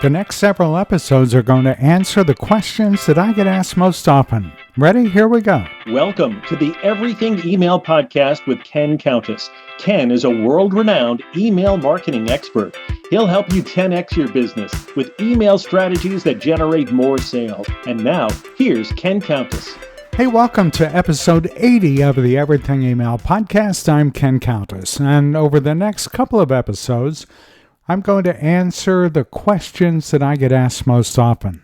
The next several episodes are going to answer the questions that I get asked most often. Ready? Here we go. Welcome to the Everything Email Podcast with Ken Countess. Ken is a world-renowned email marketing expert. He'll help you 10x your business with email strategies that generate more sales. And now, here's Ken Countess. Hey, welcome to episode 80 of the Everything Email Podcast. I'm Ken Countess, and over the next couple of episodes, I'm going to answer the questions that I get asked most often.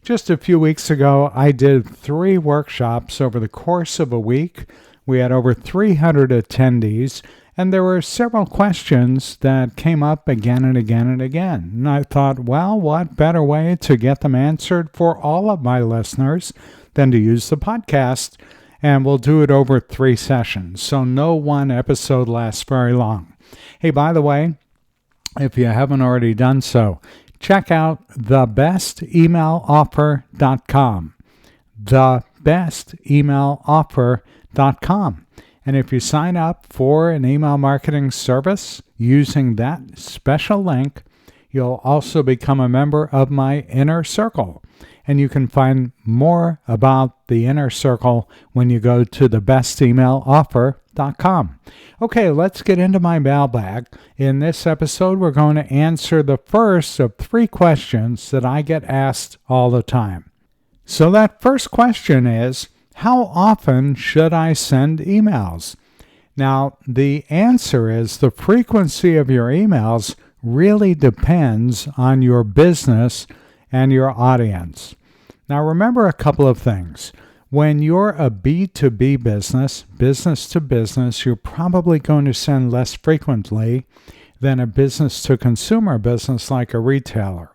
Just a few weeks ago, I did 3 workshops over the course of a week. We had over 300 attendees, and there were several questions that came up again and again and again. And I thought, well, what better way to get them answered for all of my listeners than to use the podcast? And we'll do it over 3 sessions, so no one episode lasts very long. Hey, by the way, if you haven't already done so, check out thebestemailoffer.com. Thebestemailoffer.com. And if you sign up for an email marketing service using that special link, you'll also become a member of my inner circle. And you can find more about the inner circle when you go to thebestemailoffer.com. Okay, let's get into my mailbag. In this episode, we're going to answer the first of 3 questions that I get asked all the time. So that first question is, how often should I send emails? Now, the answer is the frequency of your emails really depends on your business and your audience. Now, remember a couple of things. When you're a B2B business, business to business, you're probably going to send less frequently than a business to consumer business like a retailer.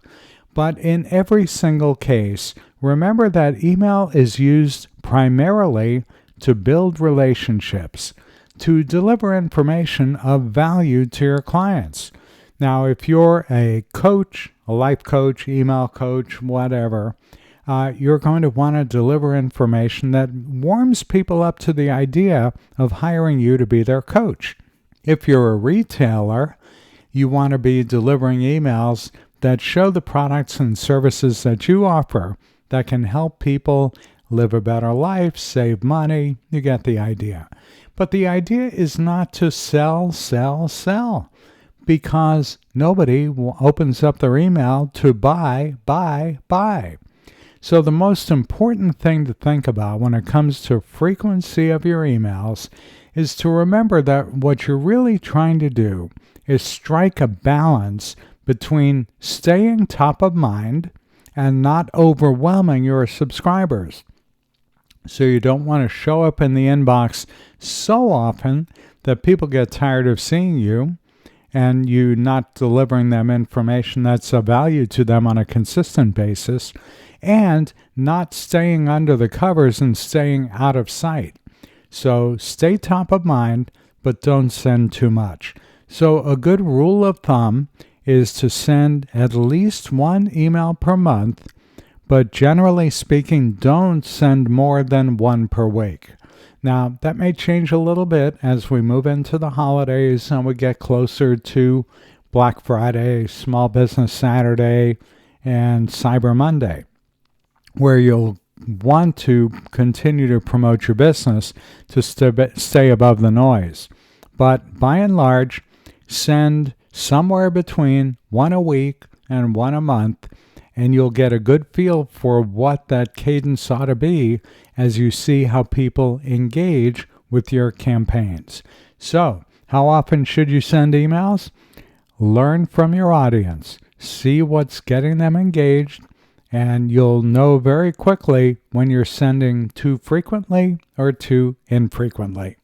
But in every single case, remember that email is used primarily to build relationships, to deliver information of value to your clients. Now, if you're a coach, a life coach, email coach, whatever, you're going to want to deliver information that warms people up to the idea of hiring you to be their coach. If you're a retailer, you want to be delivering emails that show the products and services that you offer that can help people live a better life, save money. You get the idea. But the idea is not to sell, because nobody opens up their email to buy. So the most important thing to think about when it comes to frequency of your emails is to remember that what you're really trying to do is strike a balance between staying top of mind and not overwhelming your subscribers. So you don't want to show up in the inbox so often that people get tired of seeing you and you not delivering them information that's of value to them on a consistent basis, and not staying under the covers and staying out of sight. So stay top of mind, but don't send too much. So a good rule of thumb is to send at least 1 email per month, but generally speaking, don't send more than 1 per week. Now, that may change a little bit as we move into the holidays and we get closer to Black Friday, Small Business Saturday, and Cyber Monday, where you'll want to continue to promote your business to stay above the noise. But by and large, send somewhere between 1 a week and 1 a month, and you'll get a good feel for what that cadence ought to be as you see how people engage with your campaigns. So, how often should you send emails? Learn from your audience. See what's getting them engaged, and you'll know very quickly when you're sending too frequently or too infrequently.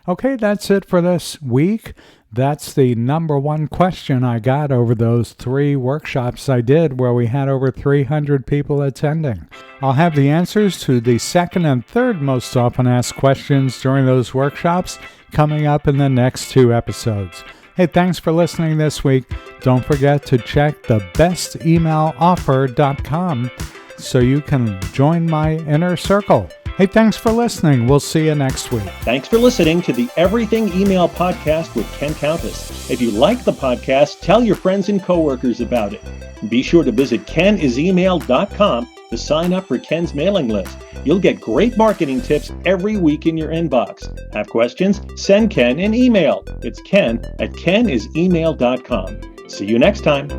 Okay, that's it for this week. That's the number 1 question I got over those 3 workshops I did where we had over 300 people attending. I'll have the answers to the 2nd and 3rd most often asked questions during those workshops coming up in the next 2 episodes. Hey, thanks for listening this week. Don't forget to check thebestemailoffer.com so you can join my inner circle. Hey, thanks for listening. We'll see you next week. Thanks for listening to the Everything Email Podcast with Ken Countess. If you like the podcast, tell your friends and coworkers about it. Be sure to visit kenisemail.com to sign up for Ken's mailing list. You'll get great marketing tips every week in your inbox. Have questions? Send Ken an email. It's ken@kenisemail.com. See you next time.